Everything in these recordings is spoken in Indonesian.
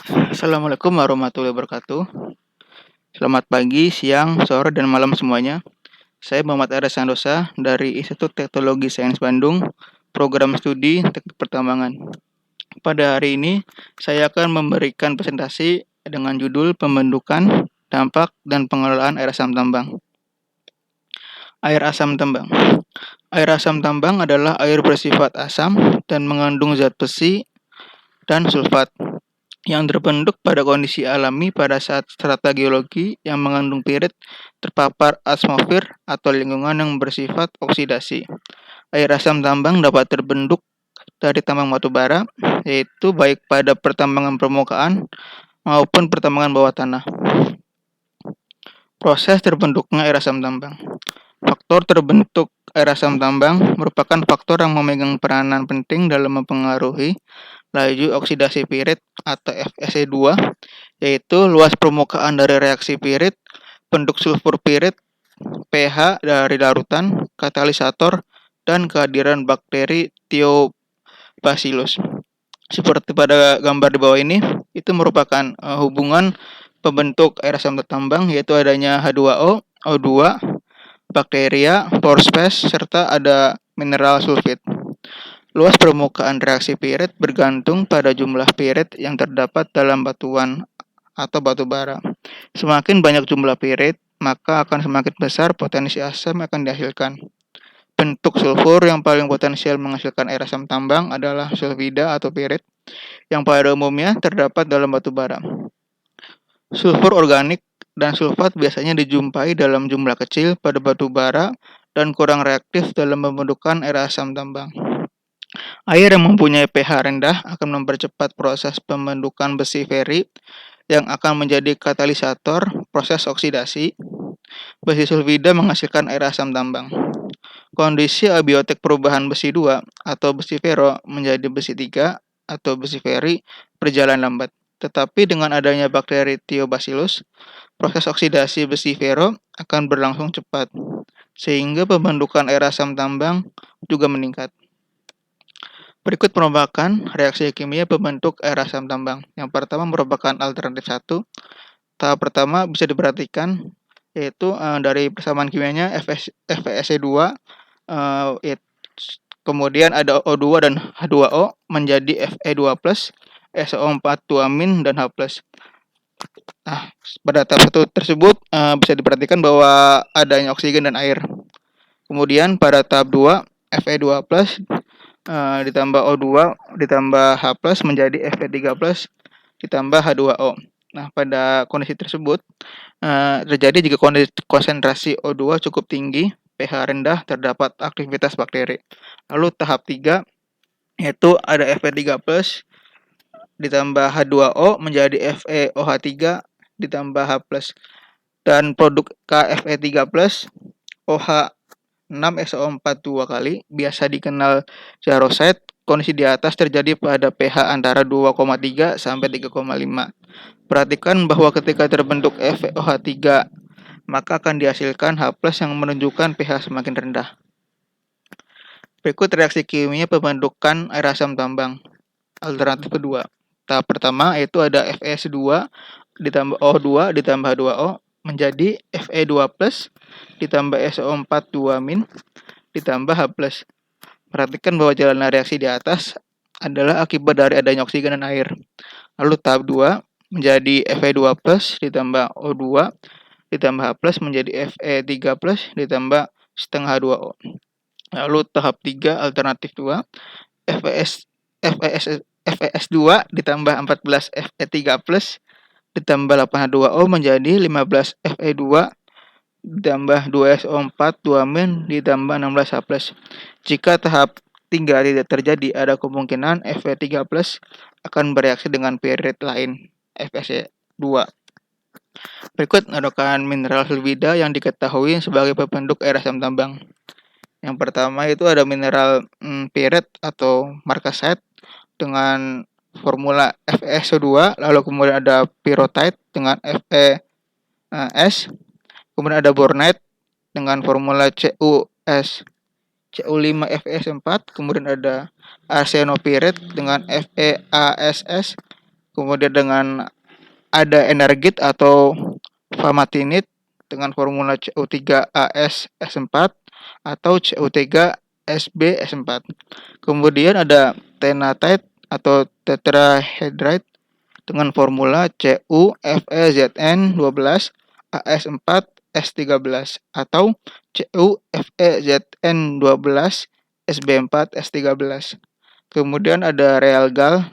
Assalamualaikum warahmatullahi wabarakatuh. Selamat pagi, siang, sore, dan malam semuanya. Saya Muhammad Aras Sandosa dari Institut Teknologi Sains Bandung, Program Studi Teknik Pertambangan. Pada hari ini, saya akan memberikan presentasi dengan judul Pembentukan, Dampak, dan Pengelolaan Air Asam Tambang. Air asam tambang. Air asam tambang adalah air bersifat asam dan mengandung zat besi dan sulfat yang terbentuk pada kondisi alami pada saat strata geologi yang mengandung pirit terpapar atmosfer atau lingkungan yang bersifat oksidasi. Air asam tambang dapat terbentuk dari tambang batu bara, yaitu baik pada pertambangan permukaan maupun pertambangan bawah tanah. Proses terbentuknya air asam tambang. Faktor terbentuk air asam tambang merupakan faktor yang memegang peranan penting dalam mempengaruhi laju oksidasi pirit atau FeC2, yaitu luas permukaan dari reaksi pirit, bentuk sulfur pirit, pH dari larutan, katalisator, dan kehadiran bakteri Thiobacillus. Seperti pada gambar di bawah ini, itu merupakan hubungan pembentuk air asam tambang, yaitu adanya H2O, O2, bakteria, pore space, serta ada mineral sulfit. Luas permukaan reaksi pirit bergantung pada jumlah pirit yang terdapat dalam batuan atau batu bara. Semakin banyak jumlah pirit, maka akan semakin besar potensi asam yang akan dihasilkan. Bentuk sulfur yang paling potensial menghasilkan air asam tambang adalah sulfida atau pirit, yang pada umumnya terdapat dalam batu bara. Sulfur organik dan sulfat biasanya dijumpai dalam jumlah kecil pada batu bara dan kurang reaktif dalam pembentukan air asam tambang. Air yang mempunyai pH rendah akan mempercepat proses pembentukan besi ferrit yang akan menjadi katalisator proses oksidasi. Besi sulfida menghasilkan air asam tambang. Kondisi abiotik perubahan besi 2 atau besi ferro menjadi besi 3 atau besi ferri berjalan lambat. Tetapi dengan adanya bakteri Thiobacillus, proses oksidasi besi ferro akan berlangsung cepat, sehingga pembentukan air asam tambang juga meningkat. Berikut merupakan reaksi kimia pembentuk air asam tambang. Yang pertama merupakan alternatif 1. Tahap pertama bisa diperhatikan, yaitu dari persamaan kimianya FeC2, kemudian ada O2 dan H2O menjadi Fe2+, SO4 2- dan H+. Nah, pada tahap 1 tersebut bisa diperhatikan bahwa adanya oksigen dan air. Kemudian pada tahap 2, Fe2+, ditambah O2 ditambah H+ menjadi Fe3+ ditambah H2O. Nah, pada kondisi tersebut terjadi jika konsentrasi O2 cukup tinggi, pH rendah, terdapat aktivitas bakteri. Lalu tahap 3 yaitu ada Fe3+ ditambah H2O menjadi FeOH3 ditambah H+. Dan produk KFe3+, OH6SO4 2 kali, biasa dikenal jarosite. Kondisi di atas terjadi pada pH antara 2,3 sampai 3,5. Perhatikan bahwa ketika terbentuk FeOH3, maka akan dihasilkan H+ yang menunjukkan pH semakin rendah. Berikut reaksi kimia pembentukan air asam tambang. Alternatif kedua. Tahap pertama yaitu ada FeS2 ditambah O2 ditambah H2O menjadi Fe2+ ditambah SO4 2- ditambah H+. Perhatikan bahwa jalannya reaksi di atas adalah akibat dari adanya oksigen dan air. Lalu tahap 2 menjadi Fe2+ ditambah O2 ditambah H+ menjadi Fe3+ ditambah setengah H2O. Lalu tahap 3 alternatif 2 FeS2 ditambah 14 Fe3+ ditambah 8 H2O menjadi 15 Fe2 ditambah 2SO4 2- ditambah 16 H+. Jika tahap 3 tidak terjadi, ada kemungkinan Fe3+ akan bereaksi dengan pirit lain, FeC2. Berikut rekan mineral sulfida yang diketahui sebagai pembentuk air asam tambang. Yang pertama itu ada mineral pirit atau markasite dengan formula FeSO2, lalu kemudian ada pyrrhotite dengan Fe(S), kemudian ada bornite dengan formula Cu5FeS4, kemudian ada arsenopirit dengan FeASS, Kemudian dengan ada energit atau famatinit dengan formula CU3AS-S4 atau CU3SB-S4. Kemudian ada tenatite atau tetrahydrite dengan formula CuFeZn12AS4S13 atau CuFeZn12SB4S13. Kemudian ada realgal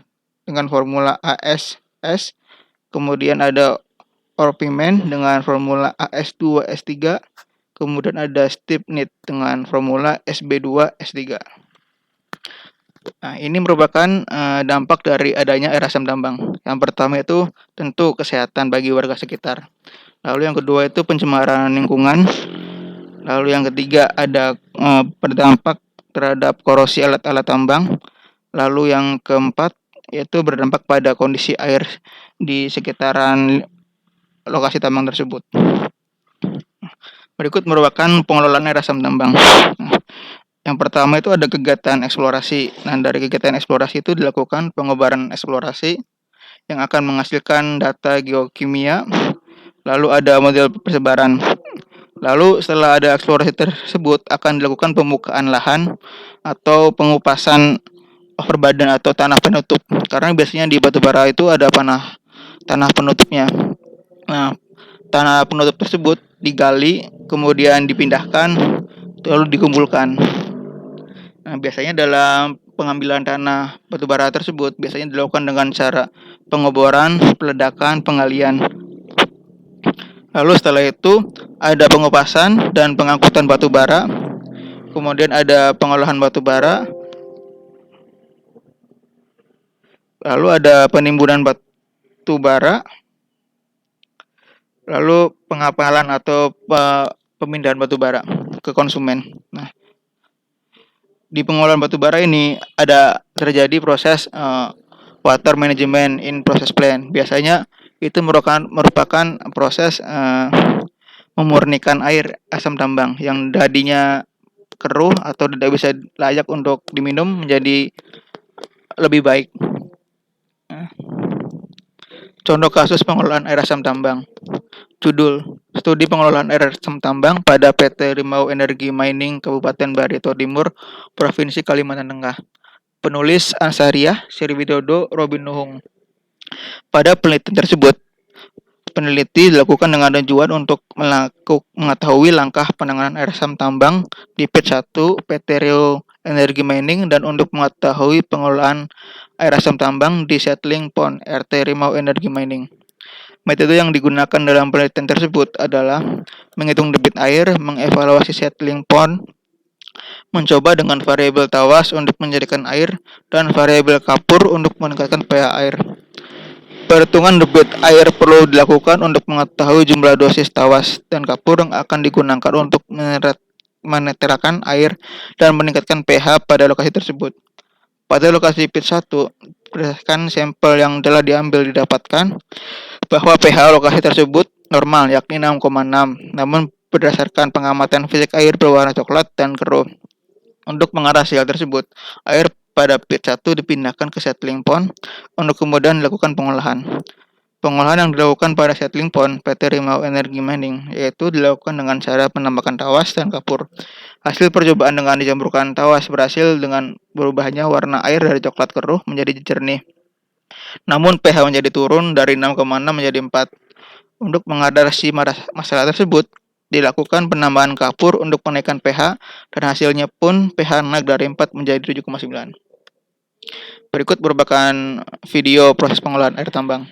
dengan formula ASS. Kemudian ada orpimen dengan formula AS2S3. Kemudian ada stibnite dengan formula SB2S3. Nah, ini merupakan dampak dari adanya air asam tambang. Yang pertama itu tentu kesehatan bagi warga sekitar. Lalu yang kedua itu pencemaran lingkungan. Lalu yang ketiga ada berdampak terhadap korosi alat-alat tambang. Lalu yang keempat yaitu berdampak pada kondisi air di sekitaran lokasi tambang tersebut. Berikut merupakan pengelolaan air asam tambang. Yang pertama itu ada kegiatan eksplorasi. Nah, dari kegiatan eksplorasi itu dilakukan pengobaran eksplorasi yang akan menghasilkan data geokimia. Lalu ada model persebaran. Lalu setelah ada eksplorasi tersebut akan dilakukan pembukaan lahan atau pengupasan overburden atau tanah penutup. Karena biasanya di batubara itu ada tanah penutupnya. Nah, tanah penutup tersebut digali, kemudian dipindahkan, lalu dikumpulkan. Nah, biasanya dalam pengambilan tanah batubara tersebut biasanya dilakukan dengan cara pengoboran, peledakan, penggalian. Lalu setelah itu ada pengupasan dan pengangkutan batubara. Kemudian ada pengolahan batubara. Lalu ada penimbunan batubara. Lalu pengapalan atau pemindahan batubara ke konsumen. Nah, di pengolahan batubara ini ada terjadi proses water management in process plant. Biasanya itu merupakan proses memurnikan air asam tambang yang tadinya keruh atau tidak bisa layak untuk diminum menjadi lebih baik. Contoh kasus pengelolaan air asam tambang. Judul, Studi Pengelolaan Air Asam Tambang pada PT Rimau Energi Mining Kabupaten Barito Timur, Provinsi Kalimantan Tengah. Penulis Ansariah, Sriwidodo, Robin Nuhung. Pada penelitian tersebut, peneliti dilakukan dengan tujuan untuk mengetahui langkah penanganan air asam tambang di PT 1 PT Rio Energi Mining dan untuk mengetahui pengelolaan air asam tambang di settling pond RT Rimau Energi Mining. Metode yang digunakan dalam penelitian tersebut adalah menghitung debit air, mengevaluasi settling pond, mencoba dengan variabel tawas untuk menjadikan air, dan variabel kapur untuk meningkatkan pH air. Perhitungan debit air perlu dilakukan untuk mengetahui jumlah dosis tawas dan kapur yang akan digunakan untuk menetralkan air dan meningkatkan pH pada lokasi tersebut. Pada lokasi pit 1, berdasarkan sampel yang telah diambil didapatkan bahwa pH lokasi tersebut normal, yakni 6,6. Namun berdasarkan pengamatan fisik air berwarna coklat dan keruh. Untuk mengatasi hal tersebut, air pada pit 1 dipindahkan ke settling pond untuk kemudian dilakukan pengolahan. Pengolahan yang dilakukan pada settling pond PT Rimau Energi Mining yaitu dilakukan dengan cara penambahan tawas dan kapur. Hasil percobaan dengan dijamurkan tawas berhasil dengan berubahnya warna air dari coklat keruh menjadi jernih. Namun pH menjadi turun dari 6,6 menjadi 4. Untuk mengatasi masalah tersebut, dilakukan penambahan kapur untuk menaikkan pH dan hasilnya pun pH naik dari 4 menjadi 7,9. Berikut merupakan video proses pengolahan air tambang.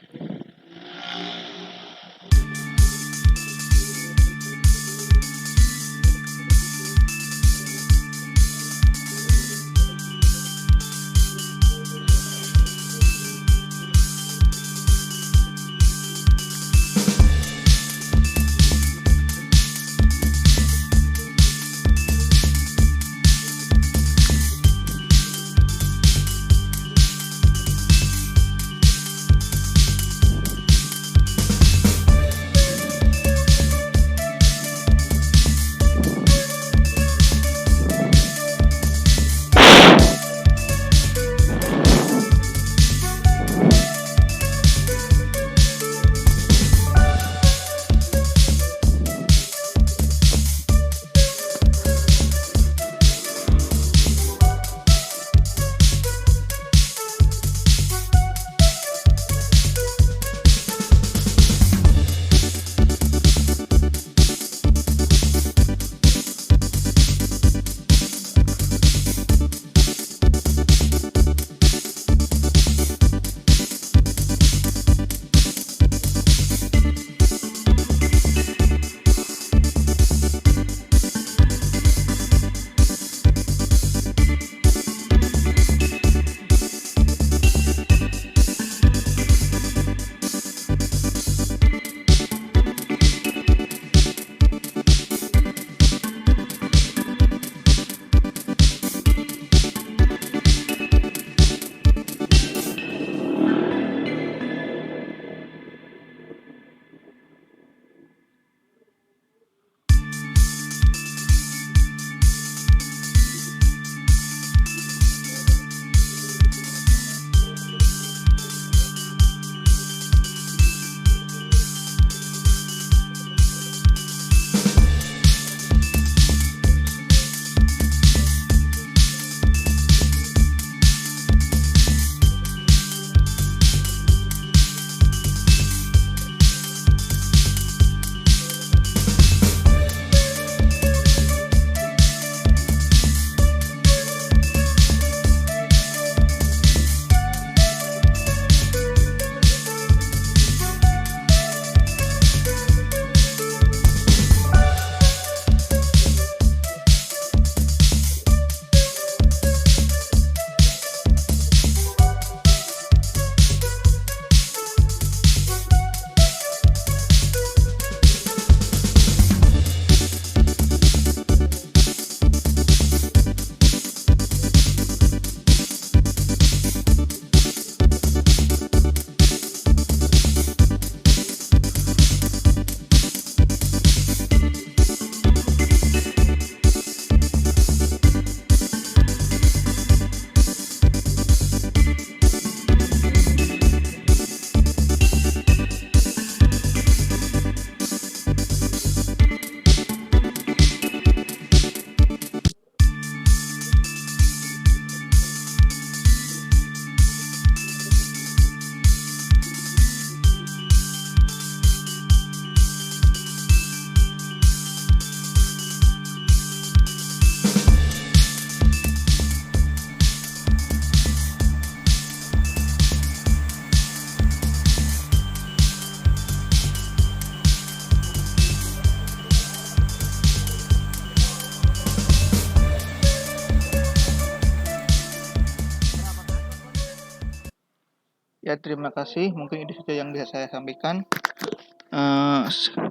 Ya, terima kasih. Mungkin itu saja yang bisa saya sampaikan.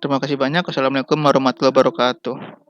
Terima kasih banyak. Wassalamualaikum warahmatullahi wabarakatuh.